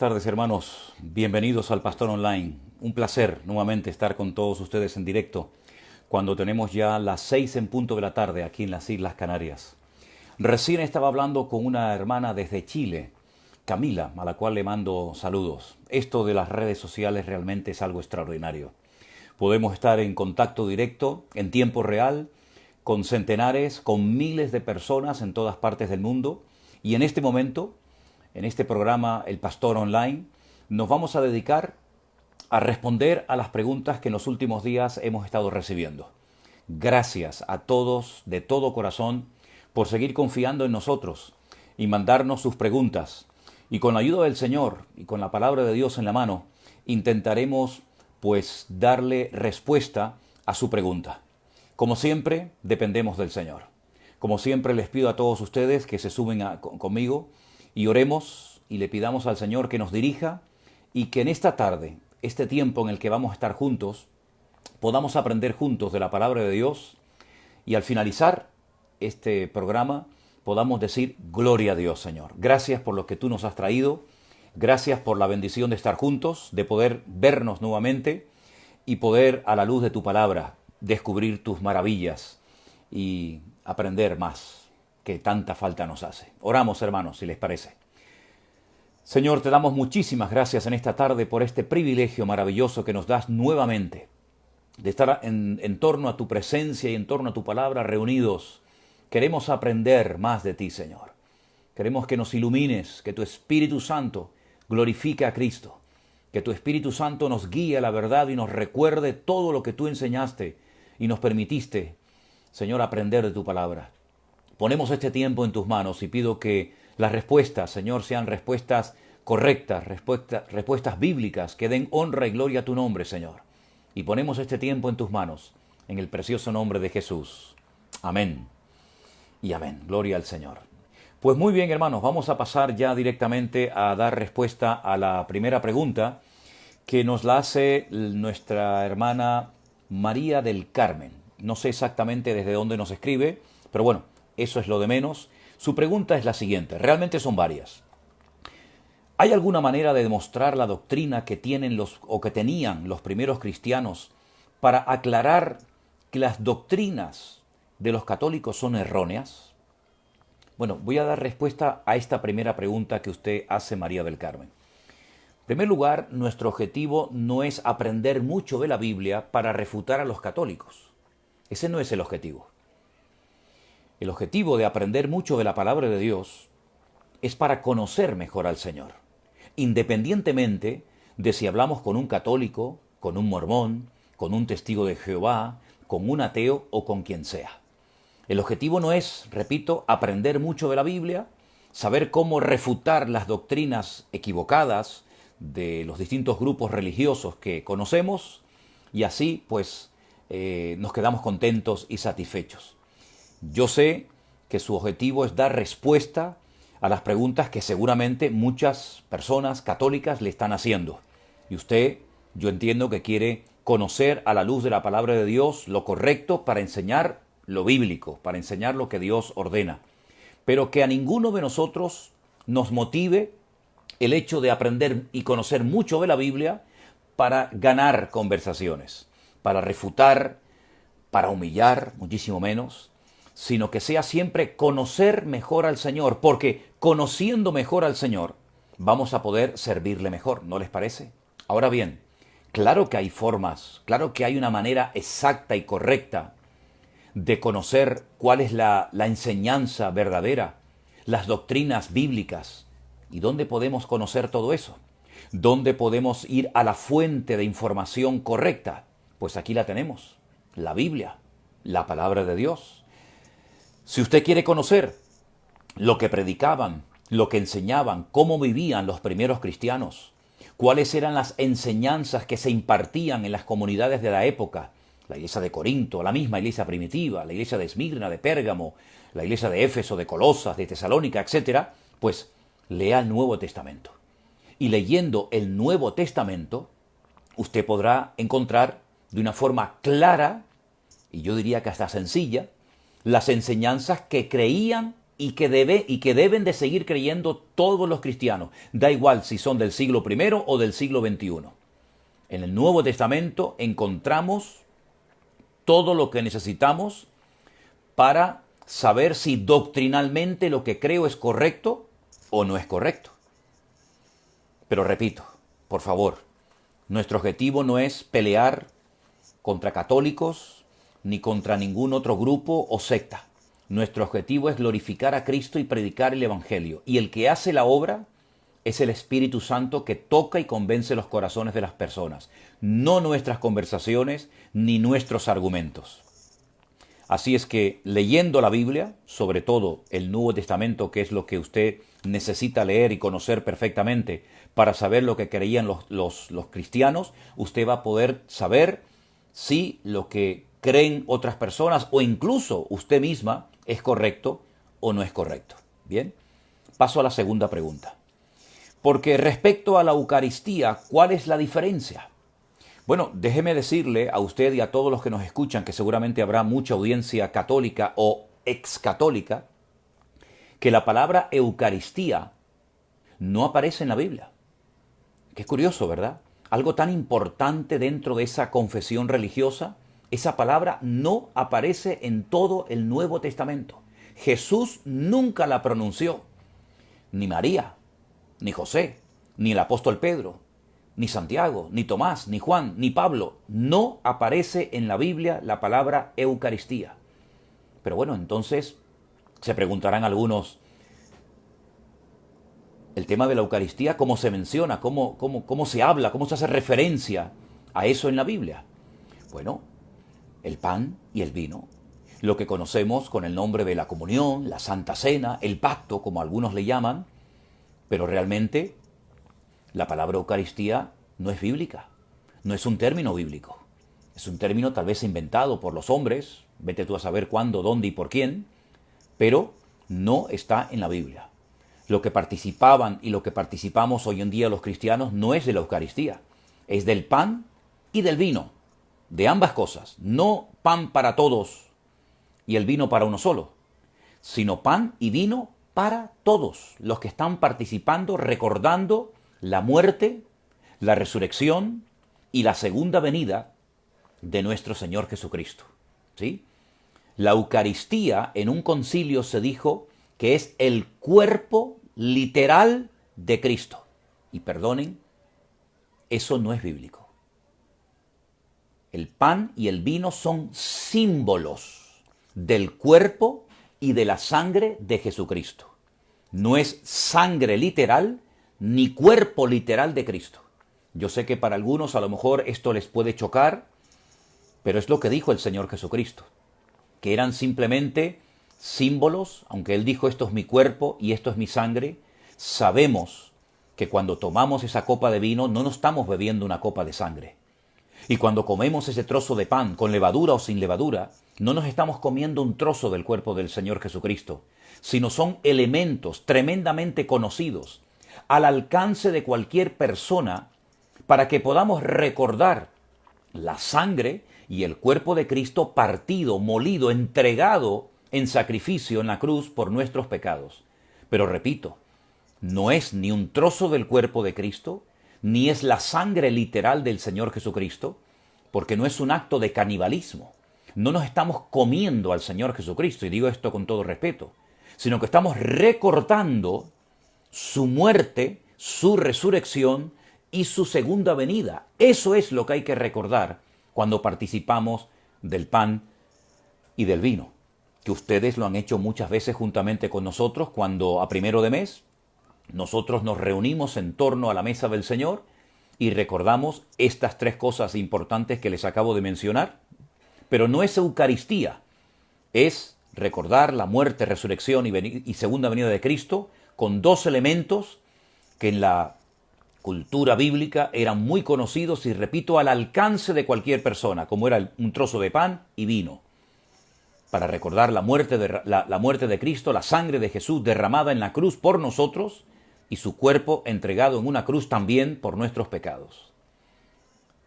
tardes, hermanos. Bienvenidos al Pastor Online. Un placer nuevamente estar con todos ustedes en directo cuando tenemos ya las 6 en punto de la tarde aquí en las Islas Canarias. Recién estaba hablando con una hermana desde Chile, Camila, a la cual le mando saludos. Esto de las redes sociales realmente es algo extraordinario. Podemos estar en contacto directo, en tiempo real, con centenares, con miles de personas en todas partes del mundo. Y en este momento, en este programa El Pastor Online, nos vamos a dedicar a responder a las preguntas que en los últimos días hemos estado recibiendo. Gracias a todos de todo corazón por seguir confiando en nosotros y mandarnos sus preguntas. Y con la ayuda del Señor y con la palabra de Dios en la mano, intentaremos pues darle respuesta a su pregunta. Como siempre, dependemos del Señor. Como siempre, les pido a todos ustedes que se sumen conmigo y oremos y le pidamos al Señor que nos dirija y que en esta tarde, este tiempo en el que vamos a estar juntos, podamos aprender juntos de la palabra de Dios y al finalizar este programa podamos decir gloria a Dios, Señor. Gracias por lo que tú nos has traído. Gracias por la bendición de estar juntos, de poder vernos nuevamente y poder, a la luz de tu palabra, descubrir tus maravillas y aprender más, que tanta falta nos hace. Oramos, hermanos, si les parece. Señor, te damos muchísimas gracias en esta tarde por este privilegio maravilloso que nos das nuevamente, de estar en torno a tu presencia y en torno a tu palabra reunidos. Queremos aprender más de ti, Señor. Queremos que nos ilumines, que tu Espíritu Santo glorifique a Cristo, que tu Espíritu Santo nos guíe a la verdad y nos recuerde todo lo que tú enseñaste y nos permitiste, Señor, aprender de tu palabra. Ponemos este tiempo en tus manos y pido que las respuestas, Señor, sean respuestas correctas, respuestas bíblicas, que den honra y gloria a tu nombre, Señor. Y ponemos este tiempo en tus manos, en el precioso nombre de Jesús. Amén y amén. Gloria al Señor. Pues muy bien, hermanos, vamos a pasar ya directamente a dar respuesta a la primera pregunta que nos la hace nuestra hermana María del Carmen. No sé exactamente desde dónde nos escribe, pero bueno, eso es lo de menos. Su pregunta es la siguiente, realmente son varias. ¿Hay alguna manera de demostrar la doctrina que tienen que tenían los primeros cristianos para aclarar que las doctrinas de los católicos son erróneas? Bueno, voy a dar respuesta a esta primera pregunta que usted hace, María del Carmen. En primer lugar, nuestro objetivo no es aprender mucho de la Biblia para refutar a los católicos. Ese no es el objetivo. El objetivo de aprender mucho de la palabra de Dios es para conocer mejor al Señor, independientemente de si hablamos con un católico, con un mormón, con un testigo de Jehová, con un ateo o con quien sea. El objetivo no es, repito, aprender mucho de la Biblia, saber cómo refutar las doctrinas equivocadas de los distintos grupos religiosos que conocemos y así pues nos quedamos contentos y satisfechos. Yo sé que su objetivo es dar respuesta a las preguntas que seguramente muchas personas católicas le están haciendo. Y usted, yo entiendo que quiere conocer a la luz de la palabra de Dios lo correcto para enseñar lo bíblico, para enseñar lo que Dios ordena. Pero que a ninguno de nosotros nos motive el hecho de aprender y conocer mucho de la Biblia para ganar conversaciones, para refutar, para humillar, muchísimo menos, sino que sea siempre conocer mejor al Señor, porque conociendo mejor al Señor vamos a poder servirle mejor, ¿no les parece? Ahora bien, claro que hay formas, claro que hay una manera exacta y correcta de conocer cuál es la enseñanza verdadera, las doctrinas bíblicas. ¿Y dónde podemos conocer todo eso? ¿Dónde podemos ir a la fuente de información correcta? Pues aquí la tenemos, la Biblia, la palabra de Dios. Si usted quiere conocer lo que predicaban, lo que enseñaban, cómo vivían los primeros cristianos, cuáles eran las enseñanzas que se impartían en las comunidades de la época, la iglesia de Corinto, la misma iglesia primitiva, la iglesia de Esmirna, de Pérgamo, la iglesia de Éfeso, de Colosas, de Tesalónica, etc., pues lea el Nuevo Testamento. Y leyendo el Nuevo Testamento, usted podrá encontrar de una forma clara, y yo diría que hasta sencilla, las enseñanzas que creían y que deben de seguir creyendo todos los cristianos. Da igual si son del siglo I o del siglo XXI. En el Nuevo Testamento encontramos todo lo que necesitamos para saber si doctrinalmente lo que creo es correcto o no es correcto. Pero repito, por favor, nuestro objetivo no es pelear contra católicos ni contra ningún otro grupo o secta. Nuestro objetivo es glorificar a Cristo y predicar el Evangelio. Y el que hace la obra es el Espíritu Santo que toca y convence los corazones de las personas, no nuestras conversaciones ni nuestros argumentos. Así es que leyendo la Biblia, sobre todo el Nuevo Testamento, que es lo que usted necesita leer y conocer perfectamente para saber lo que creían los cristianos, usted va a poder saber si lo que creen otras personas o incluso usted misma es correcto o no es correcto. Bien, paso a la segunda pregunta. Porque respecto a la Eucaristía, ¿cuál es la diferencia? Bueno, déjeme decirle a usted y a todos los que nos escuchan, que seguramente habrá mucha audiencia católica o excatólica, que la palabra Eucaristía no aparece en la Biblia. Qué curioso, ¿verdad? Algo tan importante dentro de esa confesión religiosa, esa palabra no aparece en todo el Nuevo Testamento. Jesús nunca la pronunció, ni María, ni José, ni el apóstol Pedro, ni Santiago, ni Tomás, ni Juan, ni Pablo. No aparece en la Biblia la palabra Eucaristía. Pero bueno, entonces se preguntarán algunos, el tema de la Eucaristía, ¿cómo se menciona? ¿Cómo se habla? ¿Cómo se hace referencia a eso en la Biblia? Bueno, el pan y el vino, lo que conocemos con el nombre de la comunión, la Santa Cena, el pacto, como algunos le llaman, pero realmente la palabra Eucaristía no es bíblica, no es un término bíblico. Es un término tal vez inventado por los hombres, vete tú a saber cuándo, dónde y por quién, pero no está en la Biblia. Lo que participaban y lo que participamos hoy en día los cristianos no es de la Eucaristía, es del pan y del vino, de ambas cosas. No pan para todos y el vino para uno solo, sino pan y vino para todos los que están participando, recordando la muerte, la resurrección y la segunda venida de nuestro Señor Jesucristo. ¿Sí? La Eucaristía en un concilio se dijo que es el cuerpo literal de Cristo. Y perdonen, eso no es bíblico. El pan y el vino son símbolos del cuerpo y de la sangre de Jesucristo. No es sangre literal ni cuerpo literal de Cristo. Yo sé que para algunos a lo mejor esto les puede chocar, pero es lo que dijo el Señor Jesucristo, que eran simplemente símbolos. Aunque Él dijo esto es mi cuerpo y esto es mi sangre, sabemos que cuando tomamos esa copa de vino no nos estamos bebiendo una copa de sangre. Y cuando comemos ese trozo de pan, con levadura o sin levadura, no nos estamos comiendo un trozo del cuerpo del Señor Jesucristo, sino son elementos tremendamente conocidos, al alcance de cualquier persona, para que podamos recordar la sangre y el cuerpo de Cristo partido, molido, entregado en sacrificio en la cruz por nuestros pecados. Pero repito, no es ni un trozo del cuerpo de Cristo, ni es la sangre literal del Señor Jesucristo, porque no es un acto de canibalismo. No nos estamos comiendo al Señor Jesucristo, y digo esto con todo respeto, sino que estamos recordando su muerte, su resurrección y su segunda venida. Eso es lo que hay que recordar cuando participamos del pan y del vino, que ustedes lo han hecho muchas veces juntamente con nosotros cuando a primero de mes nosotros nos reunimos en torno a la mesa del Señor y recordamos estas tres cosas importantes que les acabo de mencionar. Pero no es Eucaristía, es recordar la muerte, resurrección y segunda venida de Cristo con dos elementos que en la cultura bíblica eran muy conocidos y, repito, al alcance de cualquier persona, como era un trozo de pan y vino, para recordar la muerte de Cristo, la sangre de Jesús derramada en la cruz por nosotros y su cuerpo entregado en una cruz también por nuestros pecados.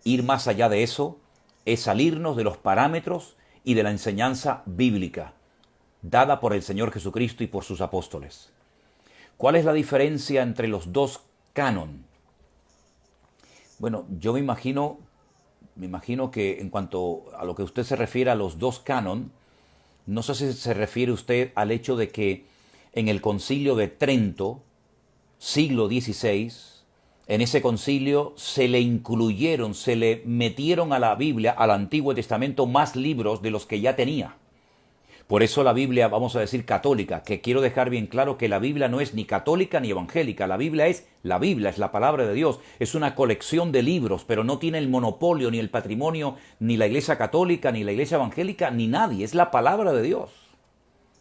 Ir más allá de eso es salirnos de los parámetros y de la enseñanza bíblica. dada por el Señor Jesucristo y por sus apóstoles. ¿Cuál es la diferencia entre los dos canon? Bueno, yo me imagino que en cuanto a lo que usted se refiere a los dos canon, no sé si se refiere usted al hecho de que en el Concilio de Trento, siglo XVI, en ese concilio se le metieron a la Biblia, al Antiguo Testamento, más libros de los que ya tenía. Por eso la Biblia, vamos a decir católica, que quiero dejar bien claro que la Biblia no es ni católica ni evangélica, la Biblia, es la palabra de Dios, es una colección de libros, pero no tiene el monopolio ni el patrimonio ni la Iglesia católica, ni la Iglesia evangélica, ni nadie, es la palabra de Dios.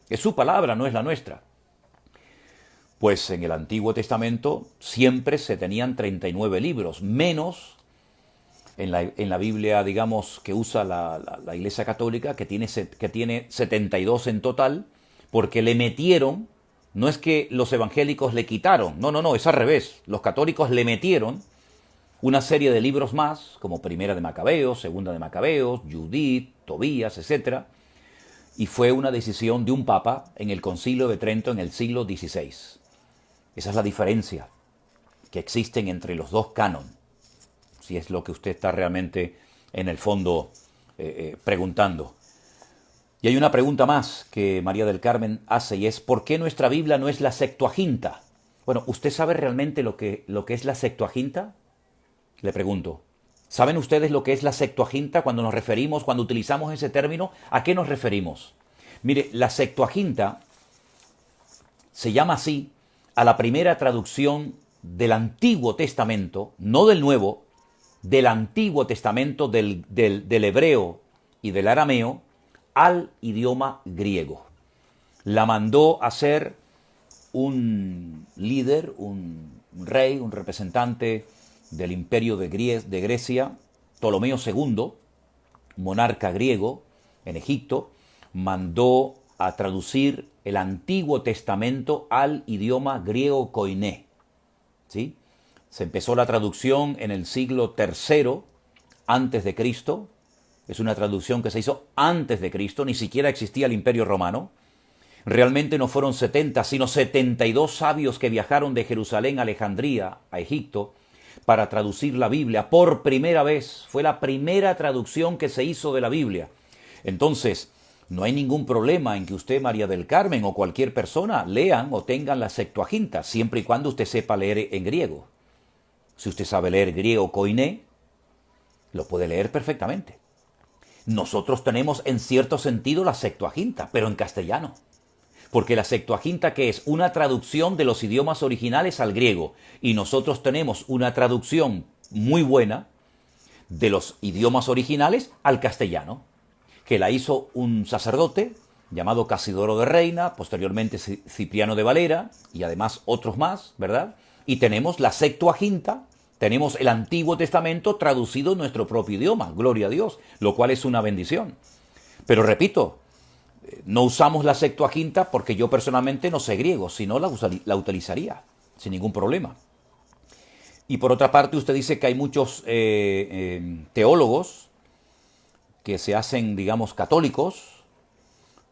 Es su palabra, no es la nuestra. Pues en el Antiguo Testamento siempre se tenían 39 libros, menos en la Biblia, digamos, que usa la Iglesia Católica, que tiene 72 en total, porque le metieron, no es que los evangélicos le quitaron, no, es al revés, los católicos le metieron una serie de libros más, como Primera de Macabeos, Segunda de Macabeos, Judith, Tobías, etc., y fue una decisión de un papa en el Concilio de Trento en el siglo XVI. Esa es la diferencia que existen entre los dos cánones, si es lo que usted está realmente en el fondo preguntando. Y hay una pregunta más que María del Carmen hace, y es ¿por qué nuestra Biblia no es la Septuaginta? Bueno, ¿usted sabe realmente lo que es la Septuaginta? Le pregunto. ¿Saben ustedes lo que es la Septuaginta cuando utilizamos ese término? ¿A qué nos referimos? Mire, la Septuaginta se llama así a la primera traducción del Antiguo Testamento, no del Nuevo, del Antiguo Testamento, del hebreo y del arameo, al idioma griego. La mandó a ser un líder, un rey, un representante del imperio de Grecia, Ptolomeo II, monarca griego en Egipto, mandó a traducir el Antiguo Testamento al idioma griego koiné. ¿Sí? Se empezó la traducción en el siglo III antes de Cristo. Es una traducción que se hizo antes de Cristo, ni siquiera existía el Imperio Romano. Realmente no fueron 70, sino 72 sabios que viajaron de Jerusalén a Alejandría, a Egipto, para traducir la Biblia. Por primera vez, fue la primera traducción que se hizo de la Biblia. Entonces, no hay ningún problema en que usted, María del Carmen, o cualquier persona lean o tengan la Septuaginta, siempre y cuando usted sepa leer en griego. Si usted sabe leer griego koiné, lo puede leer perfectamente. Nosotros tenemos en cierto sentido la Septuaginta, pero en castellano. Porque la Septuaginta, que es una traducción de los idiomas originales al griego, y nosotros tenemos una traducción muy buena de los idiomas originales al castellano, que la hizo un sacerdote llamado Casidoro de Reina, posteriormente Cipriano de Valera, y además otros más, ¿verdad? Y tenemos la Septuaginta, tenemos el Antiguo Testamento traducido en nuestro propio idioma, gloria a Dios, lo cual es una bendición. Pero repito, no usamos la Septuaginta porque yo personalmente no sé griego, si no la utilizaría sin ningún problema. Y por otra parte usted dice que hay muchos teólogos que se hacen, digamos, católicos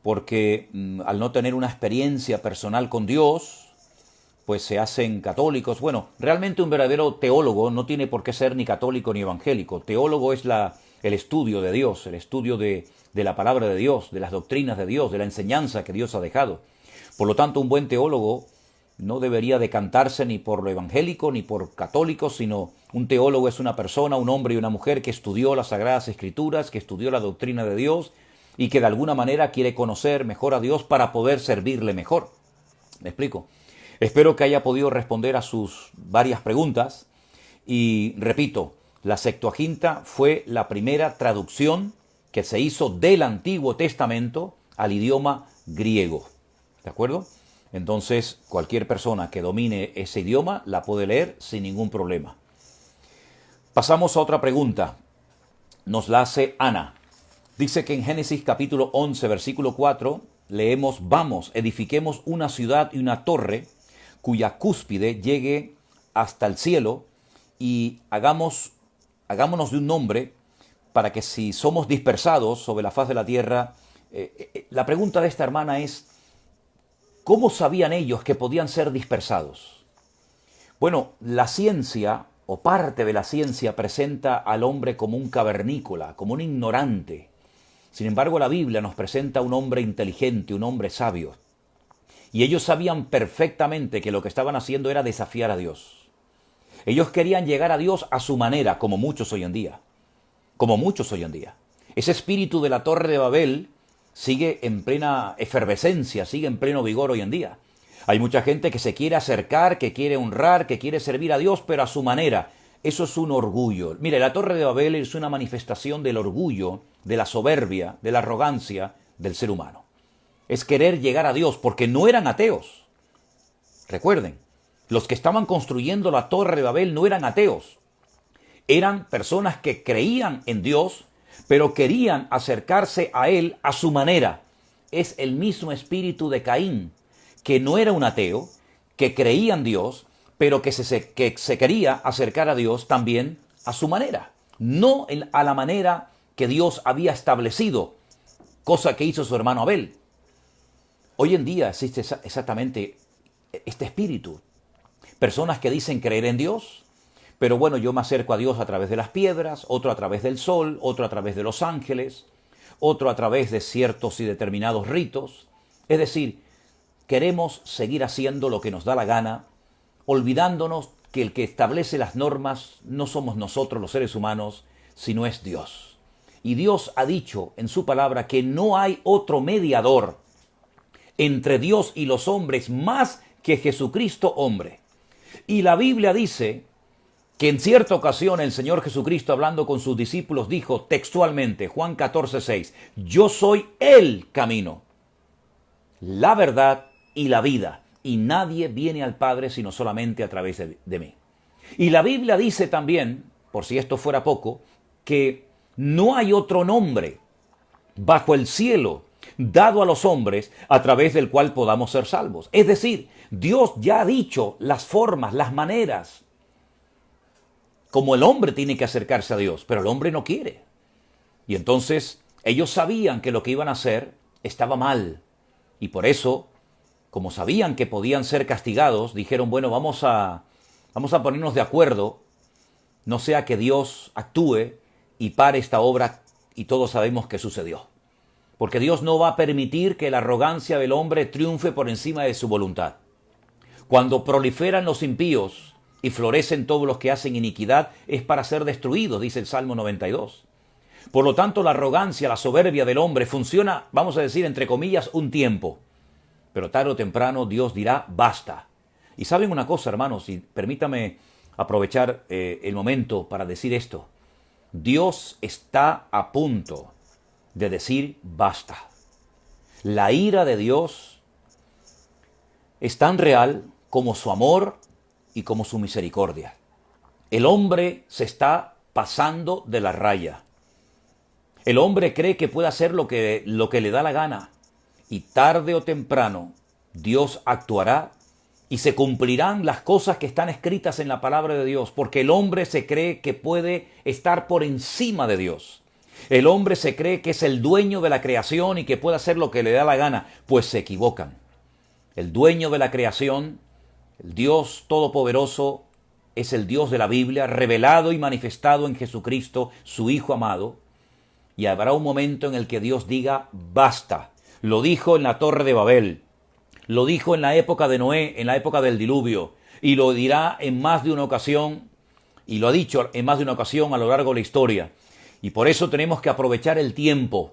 porque al no tener una experiencia personal con Dios, pues se hacen católicos. Bueno, realmente un verdadero teólogo no tiene por qué ser ni católico ni evangélico. Teólogo es el estudio de Dios, el estudio de la palabra de Dios, de las doctrinas de Dios, de la enseñanza que Dios ha dejado. Por lo tanto, un buen teólogo no debería decantarse ni por lo evangélico ni por católico, sino un teólogo es una persona, un hombre y una mujer que estudió las Sagradas Escrituras, que estudió la doctrina de Dios y que de alguna manera quiere conocer mejor a Dios para poder servirle mejor. ¿Me explico? Espero que haya podido responder a sus varias preguntas y repito, la Septuaginta fue la primera traducción que se hizo del Antiguo Testamento al idioma griego. ¿De acuerdo? Entonces, cualquier persona que domine ese idioma la puede leer sin ningún problema. Pasamos a otra pregunta. Nos la hace Ana. Dice que en Génesis capítulo 11, versículo 4, leemos, vamos, edifiquemos una ciudad y una torre cuya cúspide llegue hasta el cielo y hagámonos de un nombre para que si somos dispersados sobre la faz de la tierra, La pregunta de esta hermana es, ¿cómo sabían ellos que podían ser dispersados? Bueno, la ciencia, o parte de la ciencia, presenta al hombre como un cavernícola, como un ignorante. Sin embargo, la Biblia nos presenta a un hombre inteligente, un hombre sabio. Y ellos sabían perfectamente que lo que estaban haciendo era desafiar a Dios. Ellos querían llegar a Dios a su manera, como muchos hoy en día. Como muchos hoy en día. Ese espíritu de la Torre de Babel sigue en plena efervescencia, sigue en pleno vigor hoy en día. Hay mucha gente que se quiere acercar, que quiere honrar, que quiere servir a Dios, pero a su manera. Eso es un orgullo. Mire, la Torre de Babel es una manifestación del orgullo, de la soberbia, de la arrogancia del ser humano. Es querer llegar a Dios, porque no eran ateos. Recuerden, los que estaban construyendo la Torre de Babel no eran ateos. Eran personas que creían en Dios, pero querían acercarse a Él a su manera. Es el mismo espíritu de Caín, que no era un ateo, que creía en Dios, pero que se quería acercar a Dios también a su manera. No a la manera que Dios había establecido, cosa que hizo su hermano Abel. Hoy en día existe exactamente este espíritu. Personas que dicen creer en Dios, pero bueno, yo me acerco a Dios a través de las piedras, otro a través del sol, otro a través de los ángeles, otro a través de ciertos y determinados ritos. Es decir, queremos seguir haciendo lo que nos da la gana, olvidándonos que el que establece las normas no somos nosotros los seres humanos, sino es Dios. Y Dios ha dicho en su palabra que no hay otro mediador entre Dios y los hombres más que Jesucristo hombre. Y la Biblia dice que en cierta ocasión el Señor Jesucristo, hablando con sus discípulos, dijo textualmente, Juan 14:6, yo soy el camino, la verdad y la vida, y nadie viene al Padre sino solamente a través de mí. Y la Biblia dice también, por si esto fuera poco, que no hay otro nombre bajo el cielo dado a los hombres a través del cual podamos ser salvos. Es decir, Dios ya ha dicho las formas, las maneras, como el hombre tiene que acercarse a Dios, pero el hombre no quiere. Y entonces ellos sabían que lo que iban a hacer estaba mal. Y por eso, como sabían que podían ser castigados, dijeron, bueno, vamos a ponernos de acuerdo, no sea que Dios actúe y pare esta obra, y todos sabemos que sucedió. Porque Dios no va a permitir que la arrogancia del hombre triunfe por encima de su voluntad. Cuando proliferan los impíos y florecen todos los que hacen iniquidad, es para ser destruidos, dice el Salmo 92. Por lo tanto, la arrogancia, la soberbia del hombre funciona, vamos a decir, entre comillas, un tiempo. Pero tarde o temprano Dios dirá, basta. Y saben una cosa, hermanos, y permítame aprovechar el momento para decir esto. Dios está a punto de decir basta. La ira de Dios es tan real como su amor y como su misericordia. El hombre se está pasando de la raya. El hombre cree que puede hacer lo que le da la gana. Y tarde o temprano Dios actuará y se cumplirán las cosas que están escritas en la palabra de Dios, porque el hombre se cree que puede estar por encima de Dios. El hombre se cree que es el dueño de la creación y que puede hacer lo que le da la gana, pues se equivocan. El dueño de la creación, el Dios Todopoderoso, es el Dios de la Biblia, revelado y manifestado en Jesucristo, su Hijo amado, y habrá un momento en el que Dios diga, basta. Lo dijo en la Torre de Babel, lo dijo en la época de Noé, en la época del diluvio, y lo dirá en más de una ocasión, y lo ha dicho en más de una ocasión a lo largo de la historia. Y por eso tenemos que aprovechar el tiempo,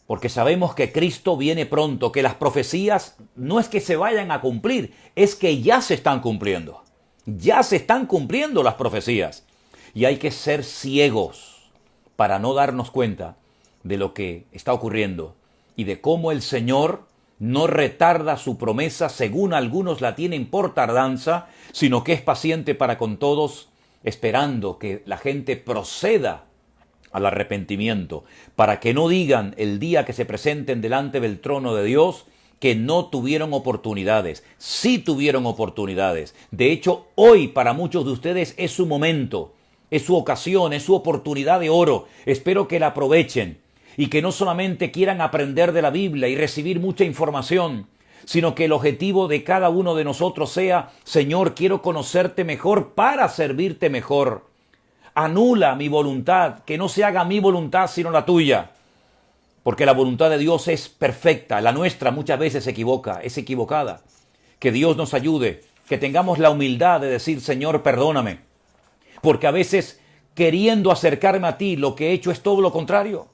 porque sabemos que Cristo viene pronto, que las profecías no es que se vayan a cumplir, es que ya se están cumpliendo. Ya se están cumpliendo las profecías. Y hay que ser ciegos para no darnos cuenta de lo que está ocurriendo y de cómo el Señor no retarda su promesa según algunos la tienen por tardanza, sino que es paciente para con todos, esperando que la gente proceda al arrepentimiento, para que no digan el día que se presenten delante del trono de Dios que no tuvieron oportunidades. Sí tuvieron oportunidades. De hecho, hoy para muchos de ustedes es su momento, es su ocasión, es su oportunidad de oro. Espero que la aprovechen. y que no solamente quieran aprender de la Biblia y recibir mucha información, sino que el objetivo de cada uno de nosotros sea: Señor, quiero conocerte mejor para servirte mejor. Anula mi voluntad, que no se haga mi voluntad sino la tuya. Porque la voluntad de Dios es perfecta, la nuestra muchas veces se equivoca, es equivocada. Que Dios nos ayude, que tengamos la humildad de decir: Señor, perdóname. Porque a veces, queriendo acercarme a ti, lo que he hecho es todo lo contrario.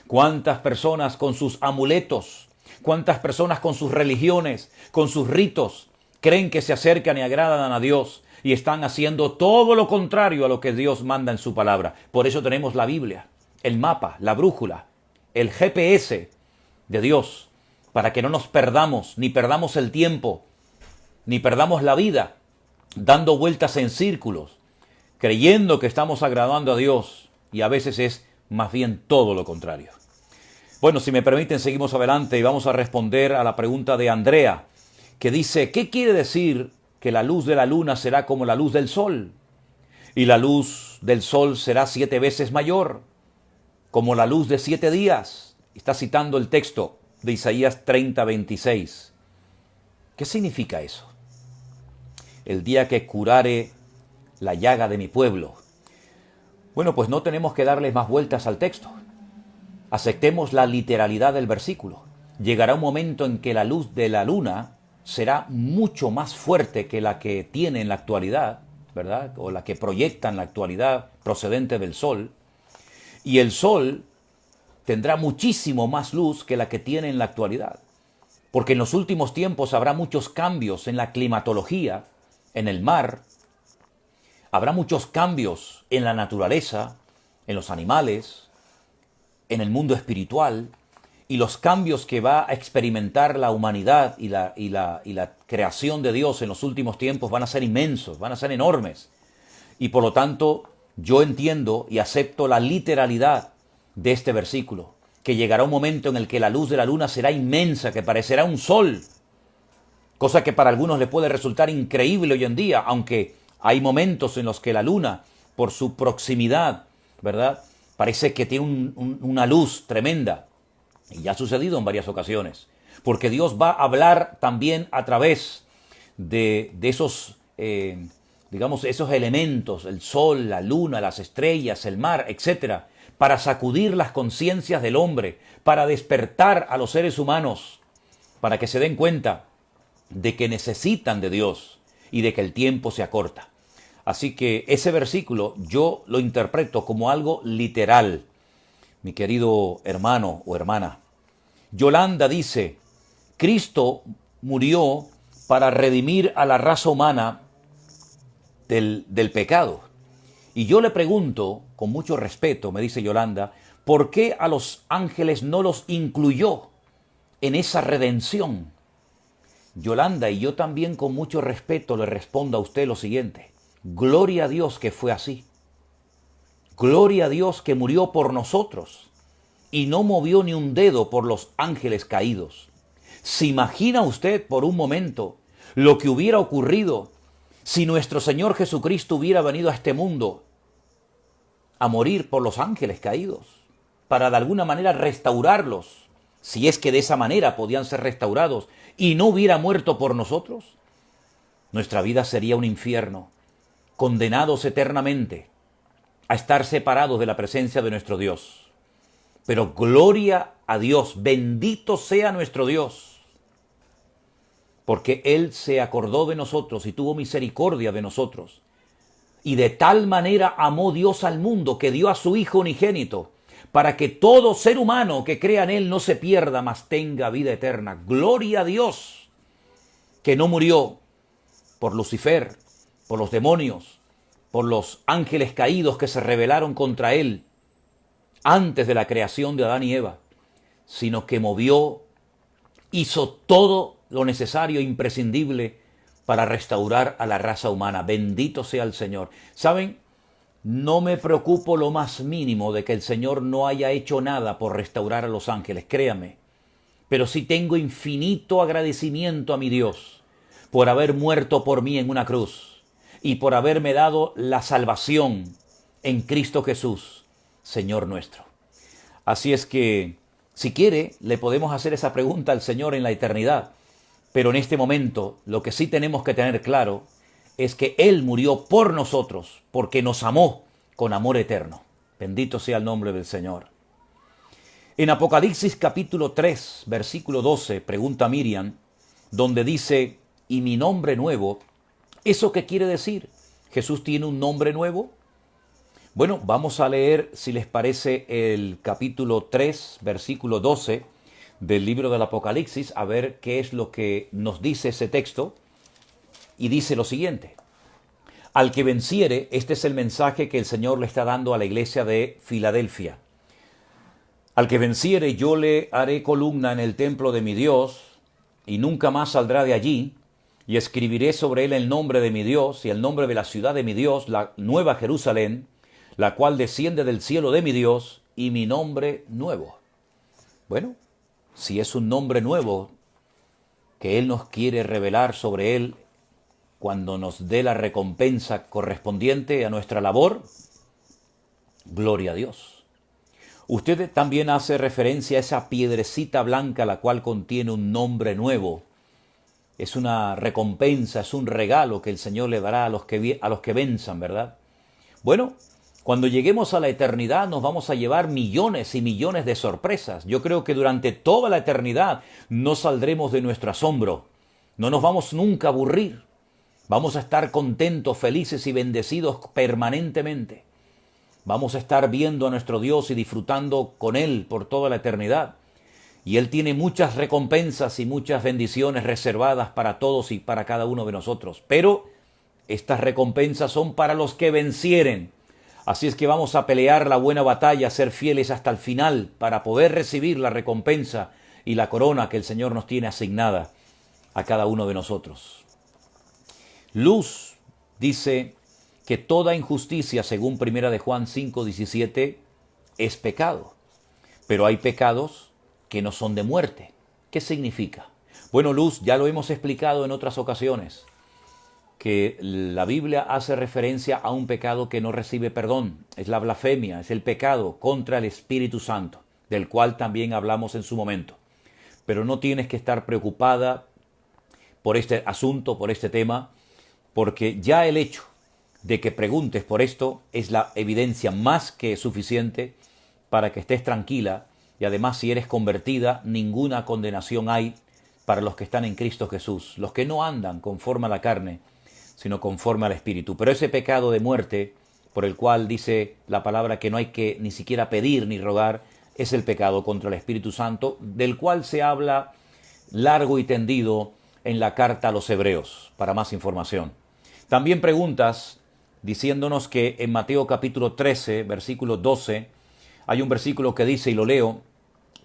¿Cuántas personas con sus amuletos, cuántas personas con sus religiones, con sus ritos, creen que se acercan y agradan a Dios y están haciendo todo lo contrario a lo que Dios manda en su palabra? Por eso tenemos la Biblia, el mapa, la brújula, el GPS de Dios, para que no nos perdamos, ni perdamos el tiempo, ni perdamos la vida dando vueltas en círculos, creyendo que estamos agradando a Dios, y a veces es más bien todo lo contrario. Bueno, si me permiten, seguimos adelante y vamos a responder a la pregunta de Andrea, que dice: ¿qué quiere decir que la luz de la luna será como la luz del sol? Y la luz del sol será 7 veces mayor, como la luz de 7 días. Está citando el texto de Isaías 30:26. ¿Qué significa eso? El día que curare la llaga de mi pueblo. Bueno, pues no tenemos que darles más vueltas al texto. Aceptemos la literalidad del versículo. Llegará un momento en que la luz de la luna será mucho más fuerte que la que tiene en la actualidad, ¿verdad? O la que proyecta en la actualidad procedente del sol. Y el sol tendrá muchísimo más luz que la que tiene en la actualidad. Porque en los últimos tiempos habrá muchos cambios en la climatología, en el mar. Habrá muchos cambios en la naturaleza, en los animales, en el mundo espiritual, y los cambios que va a experimentar la humanidad y la creación de Dios en los últimos tiempos van a ser inmensos, van a ser enormes. Y por lo tanto, yo entiendo y acepto la literalidad de este versículo, que llegará un momento en el que la luz de la luna será inmensa, que parecerá un sol, cosa que para algunos les puede resultar increíble hoy en día, aunque hay momentos en los que la luna, por su proximidad, ¿verdad?, parece que tiene una luz tremenda. Y ya ha sucedido en varias ocasiones. Porque Dios va a hablar también a través de esos, esos elementos, el sol, la luna, las estrellas, el mar, etcétera, para sacudir las conciencias del hombre, para despertar a los seres humanos, para que se den cuenta de que necesitan de Dios y de que el tiempo se acorta. Así que ese versículo yo lo interpreto como algo literal, mi querido hermano o hermana. Yolanda dice: Cristo murió para redimir a la raza humana del pecado. Y yo le pregunto, con mucho respeto, me dice Yolanda, ¿por qué a los ángeles no los incluyó en esa redención? Yolanda, y yo también con mucho respeto le respondo a usted lo siguiente: gloria a Dios que fue así. Gloria a Dios que murió por nosotros y no movió ni un dedo por los ángeles caídos. ¿Se imagina usted por un momento lo que hubiera ocurrido si nuestro Señor Jesucristo hubiera venido a este mundo a morir por los ángeles caídos, para de alguna manera restaurarlos, si es que de esa manera podían ser restaurados, y no hubiera muerto por nosotros? Nuestra vida sería un infierno, condenados eternamente a estar separados de la presencia de nuestro Dios. Pero gloria a Dios, bendito sea nuestro Dios, porque Él se acordó de nosotros y tuvo misericordia de nosotros. Y de tal manera amó Dios al mundo que dio a su Hijo unigénito, para que todo ser humano que crea en Él no se pierda, mas tenga vida eterna. Gloria a Dios, que no murió por Lucifer, por los demonios, por los ángeles caídos que se rebelaron contra Él antes de la creación de Adán y Eva, sino que hizo todo lo necesario e imprescindible para restaurar a la raza humana. Bendito sea el Señor. ¿Saben? No me preocupo lo más mínimo de que el Señor no haya hecho nada por restaurar a los ángeles, créame. Pero sí tengo infinito agradecimiento a mi Dios por haber muerto por mí en una cruz y por haberme dado la salvación en Cristo Jesús, Señor nuestro. Así es que, si quiere, le podemos hacer esa pregunta al Señor en la eternidad. Pero en este momento, lo que sí tenemos que tener claro es que Él murió por nosotros, porque nos amó con amor eterno. Bendito sea el nombre del Señor. En Apocalipsis capítulo 3, versículo 12, pregunta Miriam, donde dice, ¿y mi nombre nuevo? ¿Eso qué quiere decir? ¿Jesús tiene un nombre nuevo? Bueno, vamos a leer, si les parece, el capítulo 3, versículo 12 del libro del Apocalipsis, a ver qué es lo que nos dice ese texto. Y dice lo siguiente: al que venciere, este es el mensaje que el Señor le está dando a la iglesia de Filadelfia. Al que venciere, yo le haré columna en el templo de mi Dios, y nunca más saldrá de allí, y escribiré sobre él el nombre de mi Dios y el nombre de la ciudad de mi Dios, la nueva Jerusalén, la cual desciende del cielo de mi Dios, y mi nombre nuevo. Bueno, si es un nombre nuevo que Él nos quiere revelar sobre Él cuando nos dé la recompensa correspondiente a nuestra labor, gloria a Dios. Usted también hace referencia a esa piedrecita blanca la cual contiene un nombre nuevo. Es una recompensa, es un regalo que el Señor le dará a los que venzan, ¿verdad? Bueno, cuando lleguemos a la eternidad nos vamos a llevar millones y millones de sorpresas. Yo creo que durante toda la eternidad no saldremos de nuestro asombro. No nos vamos nunca a aburrir. Vamos a estar contentos, felices y bendecidos permanentemente. Vamos a estar viendo a nuestro Dios y disfrutando con Él por toda la eternidad. Y Él tiene muchas recompensas y muchas bendiciones reservadas para todos y para cada uno de nosotros. Pero estas recompensas son para los que vencieren. Así es que vamos a pelear la buena batalla, a ser fieles hasta el final para poder recibir la recompensa y la corona que el Señor nos tiene asignada a cada uno de nosotros. Luz dice que toda injusticia, según 1 de Juan 5:17, es pecado. Pero hay pecados que no son de muerte. ¿Qué significa? Bueno, Luz, ya lo hemos explicado en otras ocasiones, que la Biblia hace referencia a un pecado que no recibe perdón. Es la blasfemia, es el pecado contra el Espíritu Santo, del cual también hablamos en su momento. Pero no tienes que estar preocupada por este asunto, por este tema, porque ya el hecho de que preguntes por esto es la evidencia más que suficiente para que estés tranquila, y además si eres convertida, ninguna condenación hay para los que están en Cristo Jesús, los que no andan conforme a la carne, sino conforme al Espíritu. Pero ese pecado de muerte, por el cual dice la palabra que no hay que ni siquiera pedir ni rogar, es el pecado contra el Espíritu Santo, del cual se habla largo y tendido en la carta a los Hebreos, para más información. También preguntas diciéndonos que en Mateo capítulo 13, versículo 12, hay un versículo que dice, y lo leo,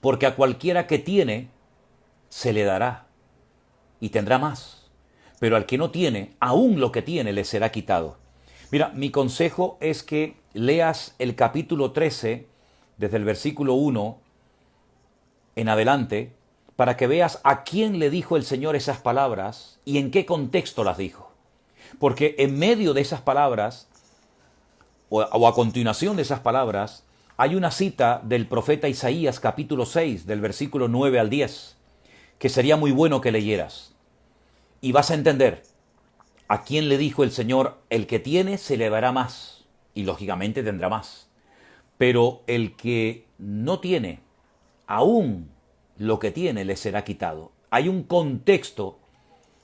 porque a cualquiera que tiene, se le dará, y tendrá más. Pero al que no tiene, aún lo que tiene le será quitado. Mira, mi consejo es que leas el capítulo 13, desde el versículo 1 en adelante, para que veas a quién le dijo el Señor esas palabras y en qué contexto las dijo. Porque en medio de esas palabras, o a continuación de esas palabras, hay una cita del profeta Isaías capítulo 6, del versículo 9 al 10, que sería muy bueno que leyeras. Y vas a entender a quién le dijo el Señor, el que tiene se le dará más, y lógicamente tendrá más. Pero el que no tiene, aún lo que tiene le será quitado. Hay un contexto,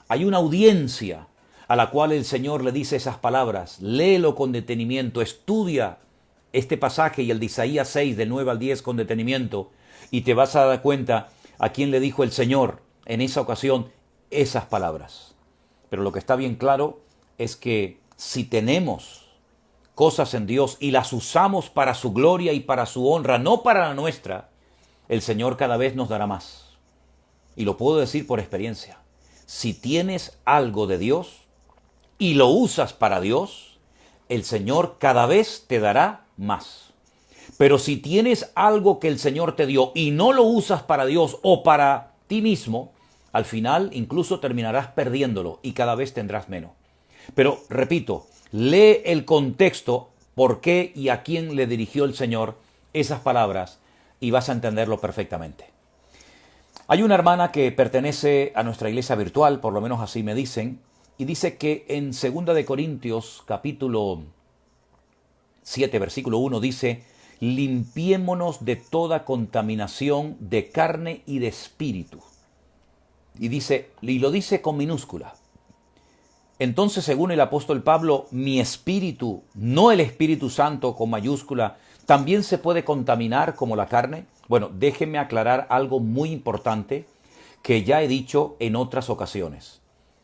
hay una audiencia a la cual el Señor le dice esas palabras. Léelo con detenimiento, estudia este pasaje y el de Isaías 6, del 9 al 10 con detenimiento, y te vas a dar cuenta a quién le dijo el Señor en esa ocasión esas palabras. Pero lo que está bien claro es que si tenemos cosas en Dios y las usamos para su gloria y para su honra, no para la nuestra, el Señor cada vez nos dará más. Y lo puedo decir por experiencia. Si tienes algo de Dios y lo usas para Dios, el Señor cada vez te dará más. Pero si tienes algo que el Señor te dio y no lo usas para Dios o para ti mismo, al final incluso terminarás perdiéndolo y cada vez tendrás menos. Pero repito, lee el contexto, por qué y a quién le dirigió el Señor esas palabras y vas a entenderlo perfectamente. Hay una hermana que pertenece a nuestra iglesia virtual, por lo menos así me dicen, y dice que en 2 de Corintios capítulo 7, versículo 1 dice: limpiémonos de toda contaminación de carne y de espíritu. Y lo dice con minúscula. Entonces, según el apóstol Pablo, mi espíritu, no el Espíritu Santo con mayúscula, ¿también se puede contaminar como la carne? Bueno, déjenme aclarar algo muy importante que ya he dicho en otras ocasiones.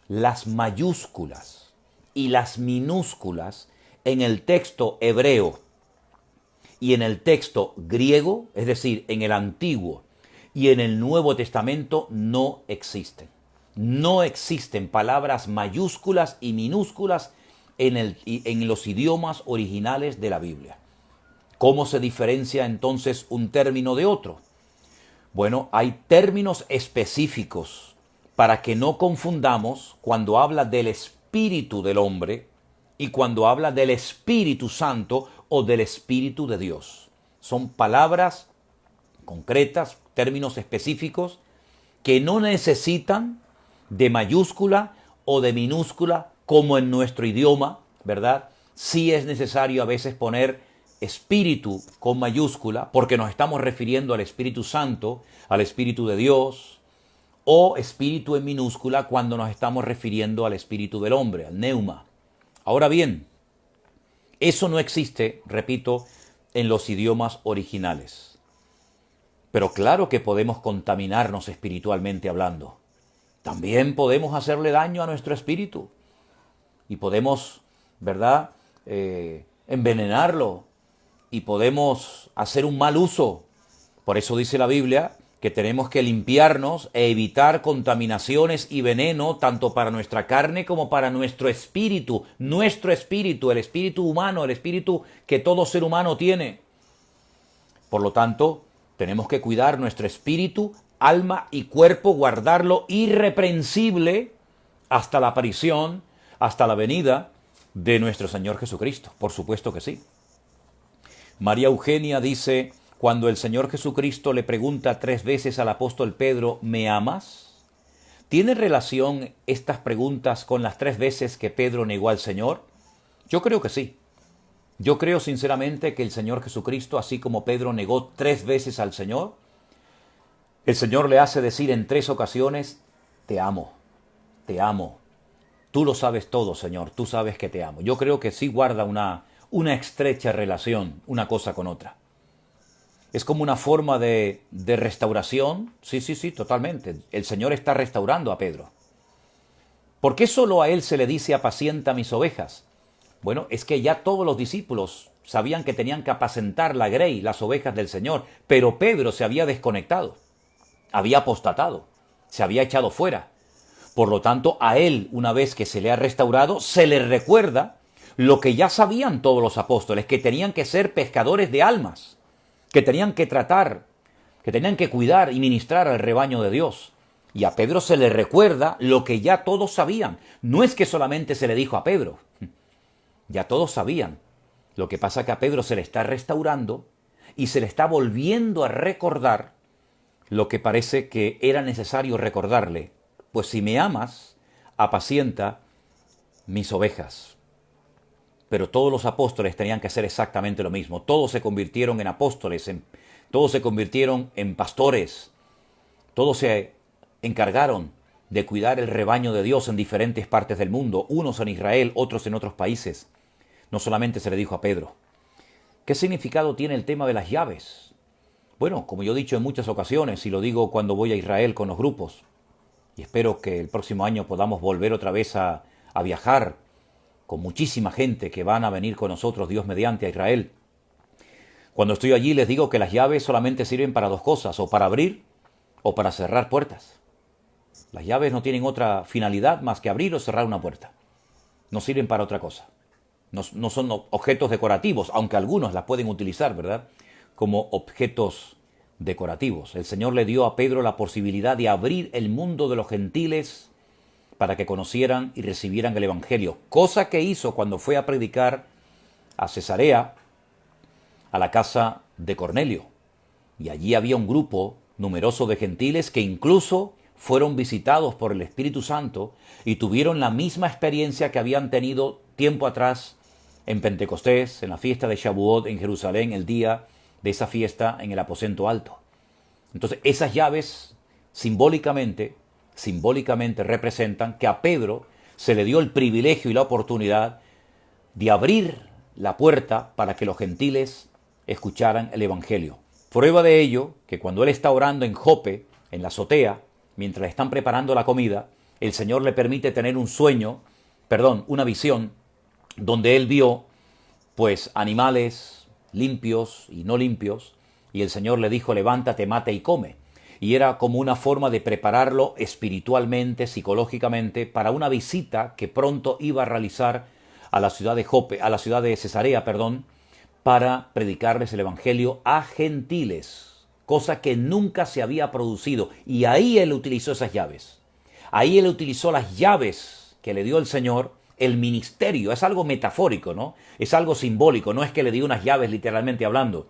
Las mayúsculas y las minúsculas en el texto hebreo y en el texto griego, es decir, en el Antiguo y en el Nuevo Testamento, no existen. No existen palabras mayúsculas y minúsculas en los idiomas originales de la Biblia. ¿Cómo se diferencia entonces un término de otro? Bueno, hay términos específicos para que no confundamos cuando habla del espíritu del hombre y cuando habla del Espíritu Santo o del Espíritu de Dios. Son palabras concretas, términos específicos que no necesitan de mayúscula o de minúscula como en nuestro idioma, ¿verdad? Sí es necesario a veces poner espíritu con mayúscula porque nos estamos refiriendo al Espíritu Santo, al Espíritu de Dios, o espíritu en minúscula cuando nos estamos refiriendo al espíritu del hombre, al neuma. Ahora bien, eso no existe, repito, en los idiomas originales. Pero claro que podemos contaminarnos espiritualmente hablando. También podemos hacerle daño a nuestro espíritu. Y podemos, ¿verdad?, envenenarlo. Y podemos hacer un mal uso. Por eso dice la Biblia que tenemos que limpiarnos e evitar contaminaciones y veneno tanto para nuestra carne como para nuestro espíritu. Nuestro espíritu, el espíritu humano, el espíritu que todo ser humano tiene. Por lo tanto, tenemos que cuidar nuestro espíritu, alma y cuerpo, guardarlo irreprensible hasta la aparición, hasta la venida de nuestro Señor Jesucristo. Por supuesto que sí. María Eugenia dice: cuando el Señor Jesucristo le pregunta 3 veces al apóstol Pedro, ¿me amas? ¿Tiene relación estas preguntas con las 3 veces que Pedro negó al Señor? Yo creo que sí. Yo creo sinceramente que el Señor Jesucristo, así como Pedro negó 3 veces al Señor, el Señor le hace decir en 3 ocasiones: te amo, te amo. Tú lo sabes todo, Señor, tú sabes que te amo. Yo creo que sí guarda una estrecha relación una cosa con otra. Es como una forma de restauración. Sí, totalmente. El Señor está restaurando a Pedro. ¿Por qué solo a él se le dice apacienta mis ovejas? Bueno, es que ya todos los discípulos sabían que tenían que apacentar la grey, las ovejas del Señor, pero Pedro se había desconectado, había apostatado, se había echado fuera. Por lo tanto, a él, una vez que se le ha restaurado, se le recuerda lo que ya sabían todos los apóstoles, que tenían que ser pescadores de almas, que tenían que tratar, que tenían que cuidar y ministrar al rebaño de Dios. Y a Pedro se le recuerda lo que ya todos sabían. No es que solamente se le dijo a Pedro, ya todos sabían. Lo que pasa es que a Pedro se le está restaurando y se le está volviendo a recordar lo que parece que era necesario recordarle. Pues si me amas, apacienta mis ovejas. Pero todos los apóstoles tenían que hacer exactamente lo mismo. Todos se convirtieron en apóstoles, todos se convirtieron en pastores. Todos se encargaron de cuidar el rebaño de Dios en diferentes partes del mundo, unos en Israel, otros en otros países. No solamente se le dijo a Pedro. ¿Qué significado tiene el tema de las llaves? Bueno, como yo he dicho en muchas ocasiones, y lo digo cuando voy a Israel con los grupos, y espero que el próximo año podamos volver otra vez a viajar con muchísima gente que van a venir con nosotros, Dios mediante, a Israel. Cuando estoy allí les digo que las llaves solamente sirven para 2 cosas, o para abrir o para cerrar puertas. Las llaves no tienen otra finalidad más que abrir o cerrar una puerta. No sirven para otra cosa. No son objetos decorativos, aunque algunos las pueden utilizar, ¿verdad?, como objetos decorativos. El Señor le dio a Pedro la posibilidad de abrir el mundo de los gentiles para que conocieran y recibieran el Evangelio, cosa que hizo cuando fue a predicar a Cesarea, a la casa de Cornelio. Y allí había un grupo numeroso de gentiles que incluso fueron visitados por el Espíritu Santo y tuvieron la misma experiencia que habían tenido tiempo atrás en Pentecostés, en la fiesta de Shavuot en Jerusalén, el día de esa fiesta en el aposento alto. Entonces, esas llaves simbólicamente representan que a Pedro se le dio el privilegio y la oportunidad de abrir la puerta para que los gentiles escucharan el Evangelio. Prueba de ello, que cuando él está orando en Jope, en la azotea, mientras le están preparando la comida, el Señor le permite tener una visión, donde él vio, pues, animales limpios y no limpios, y el Señor le dijo, levántate, mate y come. Y era como una forma de prepararlo espiritualmente, psicológicamente, para una visita que pronto iba a realizar a la ciudad de Cesarea, para predicarles el Evangelio a gentiles, cosa que nunca se había producido. Y ahí él utilizó esas llaves. Ahí él utilizó las llaves que le dio el Señor, el ministerio. Es algo metafórico, ¿no? Es algo simbólico, no es que le dio unas llaves literalmente hablando,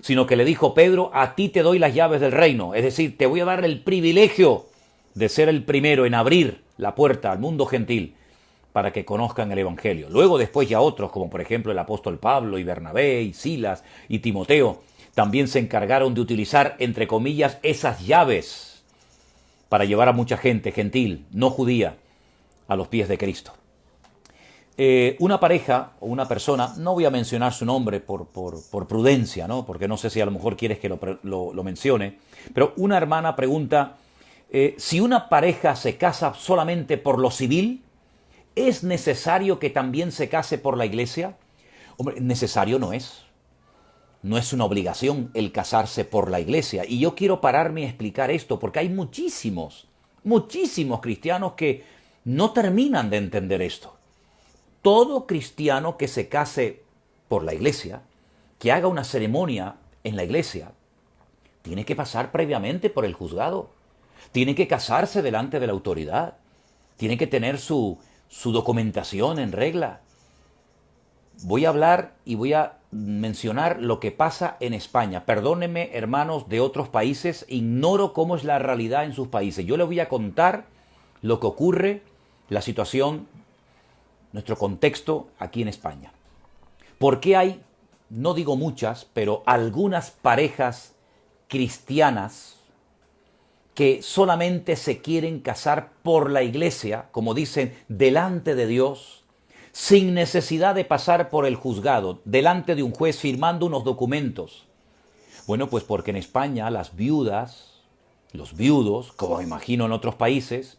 sino que le dijo, Pedro, a ti te doy las llaves del reino. Es decir, te voy a dar el privilegio de ser el primero en abrir la puerta al mundo gentil para que conozcan el Evangelio. Luego después ya otros, como por ejemplo el apóstol Pablo y Bernabé y Silas y Timoteo, también se encargaron de utilizar, entre comillas, esas llaves para llevar a mucha gente gentil, no judía, a los pies de Cristo. Una pareja o una persona, no voy a mencionar su nombre por prudencia, ¿no? Porque no sé si a lo mejor quieres que lo mencione, pero una hermana pregunta, si una pareja se casa solamente por lo civil, ¿es necesario que también se case por la iglesia? Hombre, necesario no es. No es una obligación el casarse por la iglesia. Y yo quiero pararme y explicar esto, porque hay muchísimos cristianos que no terminan de entender esto. Todo cristiano que se case por la iglesia, que haga una ceremonia en la iglesia, tiene que pasar previamente por el juzgado. Tiene que casarse delante de la autoridad. Tiene que tener su documentación en regla. Voy a hablar y voy a mencionar lo que pasa en España. Perdónenme, hermanos de otros países, ignoro cómo es la realidad en sus países. Yo les voy a contar lo que ocurre, la situación, nuestro contexto aquí en España. ¿Por qué hay, no digo muchas, pero algunas parejas cristianas que solamente se quieren casar por la iglesia, como dicen, delante de Dios, sin necesidad de pasar por el juzgado, delante de un juez firmando unos documentos? Bueno, pues porque en España las viudas, los viudos, como me imagino en otros países,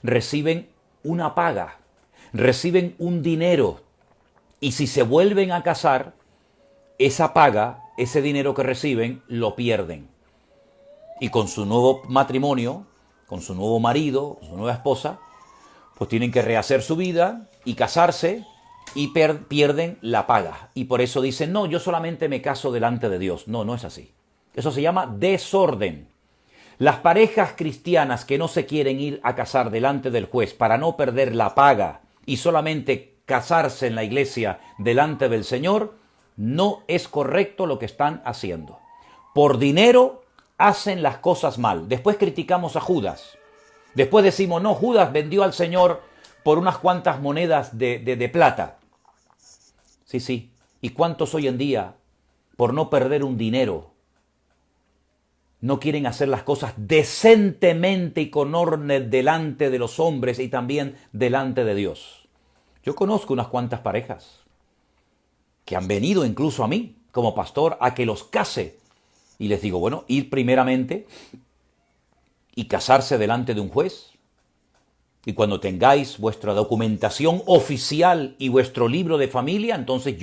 reciben una paga, reciben un dinero, y si se vuelven a casar, esa paga, ese dinero que reciben, lo pierden. Y con su nuevo matrimonio, con su nuevo marido, con su nueva esposa, pues tienen que rehacer su vida y casarse y pierden la paga. Y por eso dicen, no, yo solamente me caso delante de Dios. No, no es así. Eso se llama desorden. Las parejas cristianas que no se quieren ir a casar delante del juez para no perder la paga y solamente casarse en la iglesia delante del Señor, no es correcto lo que están haciendo. Por dinero hacen las cosas mal. Después criticamos a Judas. Después decimos, no, Judas vendió al Señor por unas cuantas monedas de plata. Sí. ¿Y cuántos hoy en día, por no perder un dinero, no quieren hacer las cosas decentemente y con orden delante de los hombres y también delante de Dios? Yo conozco unas cuantas parejas que han venido incluso a mí, como pastor, a que los case. Y les digo, bueno, ir primeramente y casarse delante de un juez. Y cuando tengáis vuestra documentación oficial y vuestro libro de familia, entonces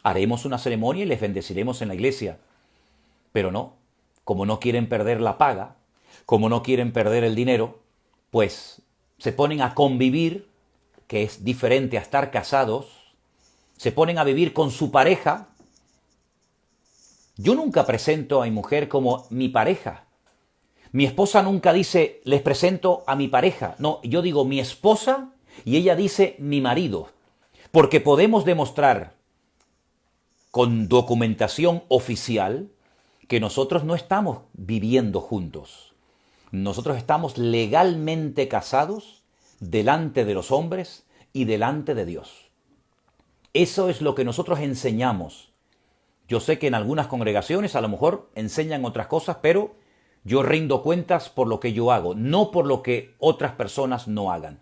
haremos una ceremonia y les bendeciremos en la iglesia. Pero no, como no quieren perder la paga, como no quieren perder el dinero, pues se ponen a convivir, que es diferente a estar casados, se ponen a vivir con su pareja. Yo nunca presento a mi mujer como mi pareja. Mi esposa nunca dice, les presento a mi pareja. No, yo digo mi esposa y ella dice mi marido. Porque podemos demostrar con documentación oficial que nosotros no estamos viviendo juntos. Nosotros estamos legalmente casados delante de los hombres y delante de Dios. Eso es lo que nosotros enseñamos. Yo sé que en algunas congregaciones a lo mejor enseñan otras cosas, pero yo rindo cuentas por lo que yo hago, no por lo que otras personas no hagan.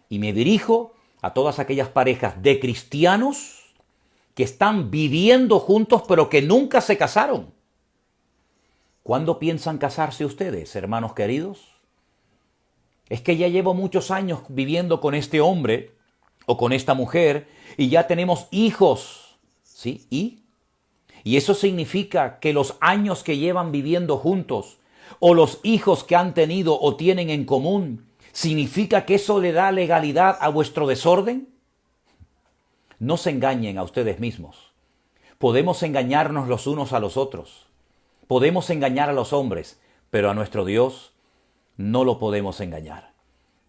Y me dirijo a todas aquellas parejas de cristianos que están viviendo juntos pero que nunca se casaron. ¿Cuándo piensan casarse ustedes, hermanos queridos? Es que ya llevo muchos años viviendo con este hombre o con esta mujer y ya tenemos hijos, ¿sí? Y eso significa que los años que llevan viviendo juntos o los hijos que han tenido o tienen en común, ¿significa que eso le da legalidad a vuestro desorden? No se engañen a ustedes mismos. Podemos engañarnos los unos a los otros. Podemos engañar a los hombres, pero a nuestro Dios no lo podemos engañar.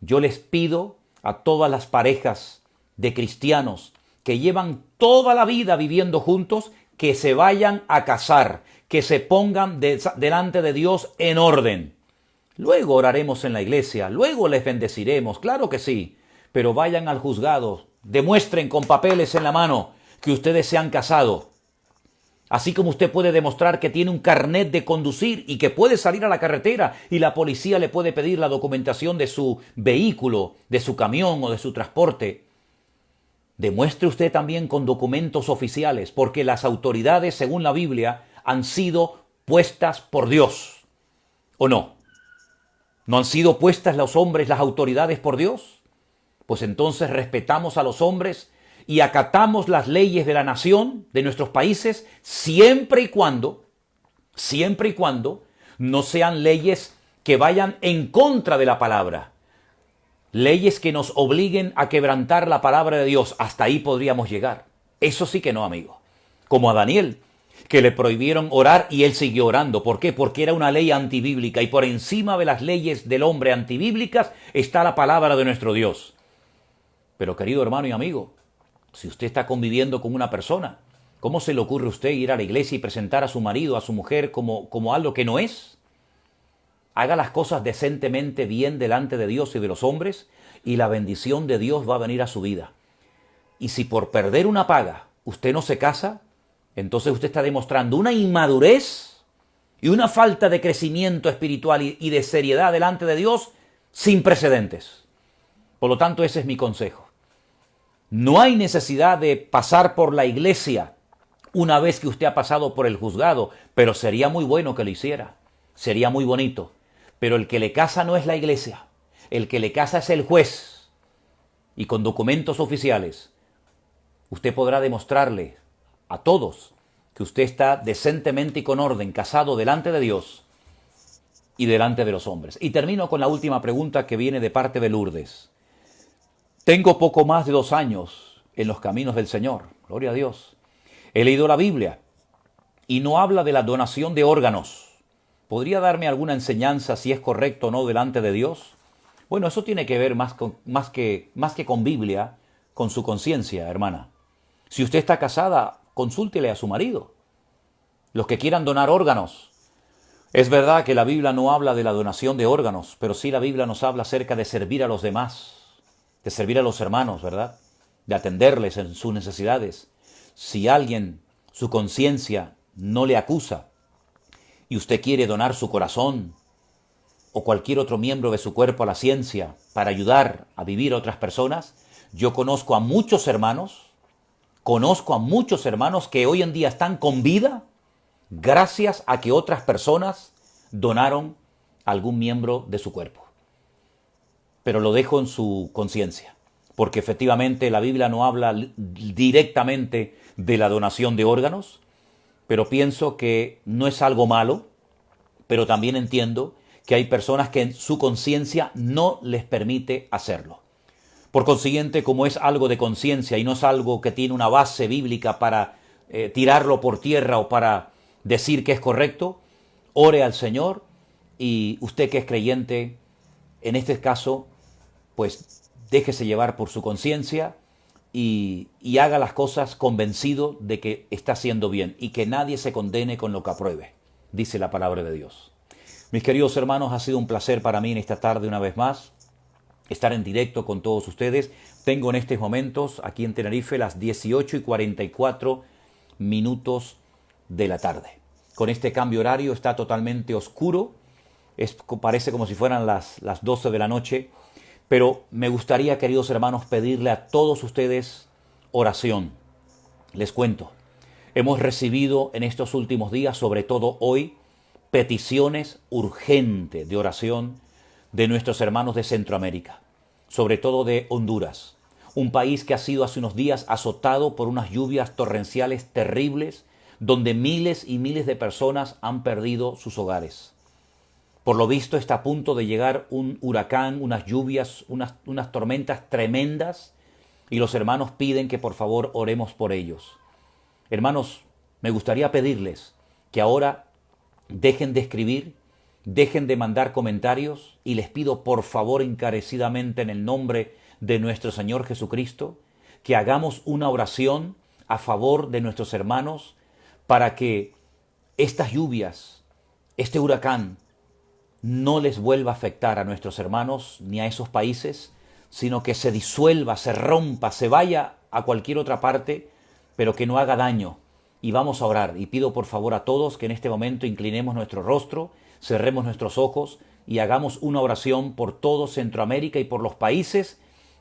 Yo les pido a todas las parejas de cristianos que llevan toda la vida viviendo juntos, que se vayan a casar, que se pongan delante de Dios en orden. Luego oraremos en la iglesia, luego les bendeciremos, claro que sí, pero vayan al juzgado, demuestren con papeles en la mano que ustedes se han casado. Así como usted puede demostrar que tiene un carnet de conducir y que puede salir a la carretera y la policía le puede pedir la documentación de su vehículo, de su camión o de su transporte, demuestre usted también con documentos oficiales, porque las autoridades, según la Biblia, han sido puestas por Dios. ¿O no? ¿No han sido puestas los hombres, las autoridades por Dios? Pues entonces respetamos a los hombres y acatamos las leyes de la nación, de nuestros países, siempre y cuando no sean leyes que vayan en contra de la palabra. Leyes que nos obliguen a quebrantar la palabra de Dios. Hasta ahí podríamos llegar. Eso sí que no, amigo. Como a Daniel, que le prohibieron orar y él siguió orando. ¿Por qué? Porque era una ley antibíblica y por encima de las leyes del hombre antibíblicas está la palabra de nuestro Dios. Pero querido hermano y amigo, si usted está conviviendo con una persona, ¿cómo se le ocurre a usted ir a la iglesia y presentar a su marido, a su mujer como algo que no es? Haga las cosas decentemente bien delante de Dios y de los hombres y la bendición de Dios va a venir a su vida. Y si por perder una paga usted no se casa, entonces usted está demostrando una inmadurez y una falta de crecimiento espiritual y de seriedad delante de Dios sin precedentes. Por lo tanto, ese es mi consejo. No hay necesidad de pasar por la iglesia una vez que usted ha pasado por el juzgado, pero sería muy bueno que lo hiciera. Sería muy bonito. Pero el que le casa no es la iglesia. El que le casa es el juez. Y con documentos oficiales, usted podrá demostrarle a todos que usted está decentemente y con orden casado delante de Dios y delante de los hombres. Y termino con la última pregunta que viene de parte de Lourdes. Tengo poco más de 2 años en los caminos del Señor. Gloria a Dios. He leído la Biblia y no habla de la donación de órganos. ¿Podría darme alguna enseñanza si es correcto o no delante de Dios? Bueno, eso tiene que ver más que con Biblia, con su conciencia, hermana. Si usted está casada, consúltele a su marido. Los que quieran donar órganos. Es verdad que la Biblia no habla de la donación de órganos, pero sí la Biblia nos habla acerca de servir a los demás, de servir a los hermanos, ¿verdad? De atenderles en sus necesidades. Si alguien, su conciencia, no le acusa y usted quiere donar su corazón o cualquier otro miembro de su cuerpo a la ciencia para ayudar a vivir a otras personas, yo conozco a muchos hermanos que hoy en día están con vida gracias a que otras personas donaron algún miembro de su cuerpo. Pero lo dejo en su conciencia, porque efectivamente la Biblia no habla directamente de la donación de órganos, pero pienso que no es algo malo, pero también entiendo que hay personas que su conciencia no les permite hacerlo. Por consiguiente, como es algo de conciencia y no es algo que tiene una base bíblica para tirarlo por tierra o para decir que es correcto, ore al Señor y usted que es creyente, en este caso, pues déjese llevar por su conciencia y haga las cosas convencido de que está haciendo bien y que nadie se condene con lo que apruebe. dice la palabra de Dios. Mis queridos hermanos, ha sido un placer para mí en esta tarde una vez más estar en directo con todos ustedes. Tengo en estos momentos aquí en Tenerife las 18:44 de la tarde. Con este cambio horario está totalmente oscuro, parece como si fueran las 12 de la noche, pero me gustaría, queridos hermanos, pedirle a todos ustedes oración. Les cuento, hemos recibido en estos últimos días, sobre todo hoy, peticiones urgentes de oración de nuestros hermanos de Centroamérica, sobre todo de Honduras, un país que ha sido hace unos días azotado por unas lluvias torrenciales terribles, donde miles y miles de personas han perdido sus hogares. Por lo visto está a punto de llegar un huracán, unas lluvias, unas tormentas tremendas, y los hermanos piden que por favor oremos por ellos. Hermanos, me gustaría pedirles que ahora dejen de escribir, dejen de mandar comentarios, y les pido por favor encarecidamente en el nombre de nuestro Señor Jesucristo que hagamos una oración a favor de nuestros hermanos para que estas lluvias, este huracán, no les vuelva a afectar a nuestros hermanos ni a esos países, sino que se disuelva, se rompa, se vaya a cualquier otra parte, pero que no haga daño. Y vamos a orar. Y pido por favor a todos que en este momento inclinemos nuestro rostro, cerremos nuestros ojos y hagamos una oración por todo Centroamérica y por los países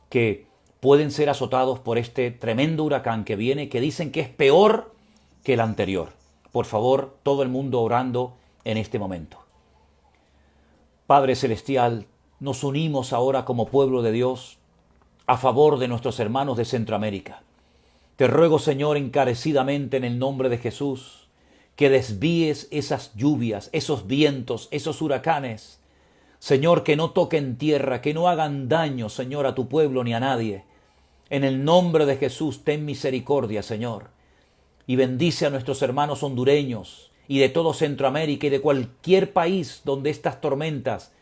que pueden ser azotados por este tremendo huracán que viene, que dicen que es peor que el anterior. Por favor, todo el mundo orando en este momento. Padre Celestial, nos unimos ahora como pueblo de Dios a favor de nuestros hermanos de Centroamérica. Te ruego, Señor, encarecidamente en el nombre de Jesús, que desvíes esas lluvias, esos vientos, esos huracanes. Señor, que no toquen tierra, que no hagan daño, Señor, a tu pueblo ni a nadie. En el nombre de Jesús, ten misericordia, Señor. Y bendice a nuestros hermanos hondureños y de todo Centroamérica y de cualquier país donde estas tormentas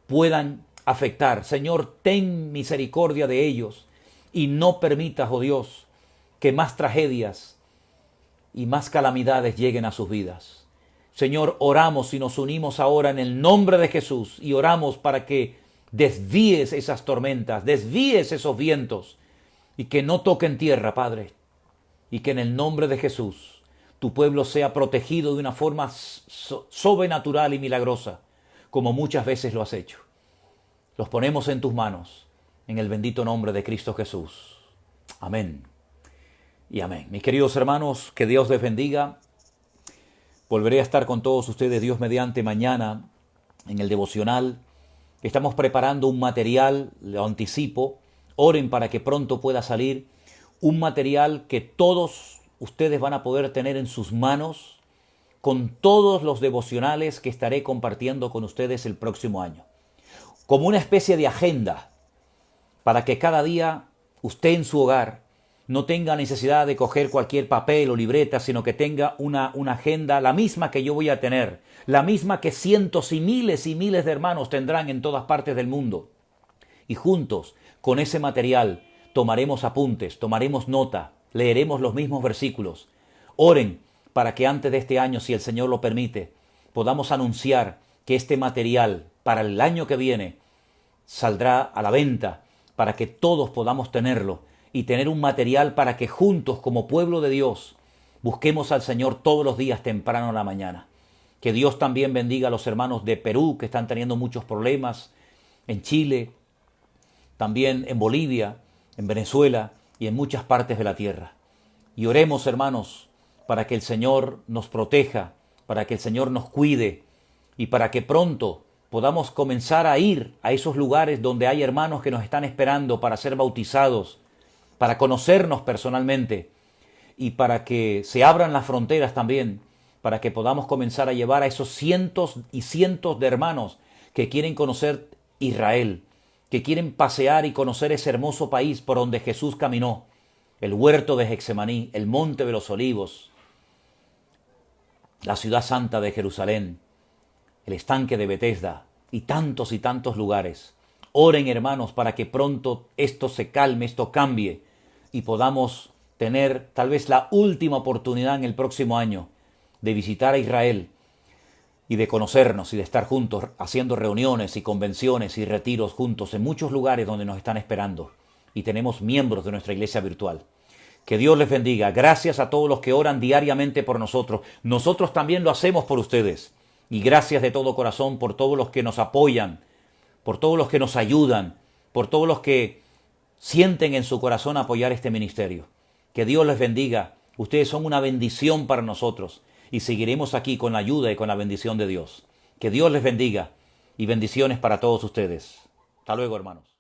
puedan afectar. Señor, ten misericordia de ellos y no permitas, oh Dios, que más tragedias y más calamidades lleguen a sus vidas. Señor, oramos y nos unimos ahora en el nombre de Jesús y oramos para que desvíes esas tormentas, desvíes esos vientos y que no toquen tierra, Padre, y que en el nombre de Jesús tu pueblo sea protegido de una forma sobrenatural y milagrosa, como muchas veces lo has hecho. Los ponemos en tus manos, en el bendito nombre de Cristo Jesús. Amén y amén. Mis queridos hermanos, que Dios les bendiga. Volveré a estar con todos ustedes, Dios mediante, mañana en el devocional. Estamos preparando un material, lo anticipo. Oren para que pronto pueda salir un material que todos ustedes van a poder tener en sus manos con todos los devocionales que estaré compartiendo con ustedes el próximo año. Como una especie de agenda para que cada día usted en su hogar no tenga necesidad de coger cualquier papel o libreta, sino que tenga una agenda, la misma que yo voy a tener, la misma que cientos y miles de hermanos tendrán en todas partes del mundo. Y juntos, con ese material, tomaremos apuntes, tomaremos nota, leeremos los mismos versículos. Oren para que antes de este año, si el Señor lo permite, podamos anunciar que este material para el año que viene saldrá a la venta para que todos podamos tenerlo y tener un material para que juntos como pueblo de Dios busquemos al Señor todos los días temprano en la mañana. Que Dios también bendiga a los hermanos de Perú que están teniendo muchos problemas, en Chile, también en Bolivia, en Venezuela y en muchas partes de la tierra. Y oremos, hermanos, para que el Señor nos proteja, para que el Señor nos cuide y para que pronto podamos comenzar a ir a esos lugares donde hay hermanos que nos están esperando para ser bautizados, para conocernos personalmente y para que se abran las fronteras también, para que podamos comenzar a llevar a esos cientos y cientos de hermanos que quieren conocer Israel, que quieren pasear y conocer ese hermoso país por donde Jesús caminó, el huerto de Getsemaní, el monte de los olivos, la ciudad santa de Jerusalén, el estanque de Betesda y tantos lugares. Oren, hermanos, para que pronto esto se calme, esto cambie y podamos tener tal vez la última oportunidad en el próximo año de visitar a Israel y de conocernos y de estar juntos haciendo reuniones y convenciones y retiros juntos en muchos lugares donde nos están esperando. Y tenemos miembros de nuestra iglesia virtual. Que Dios les bendiga. Gracias a todos los que oran diariamente por nosotros. Nosotros también lo hacemos por ustedes. Y gracias de todo corazón por todos los que nos apoyan, por todos los que nos ayudan, por todos los que sienten en su corazón apoyar este ministerio. Que Dios les bendiga. Ustedes son una bendición para nosotros y seguiremos aquí con la ayuda y con la bendición de Dios. Que Dios les bendiga y bendiciones para todos ustedes. Hasta luego, hermanos.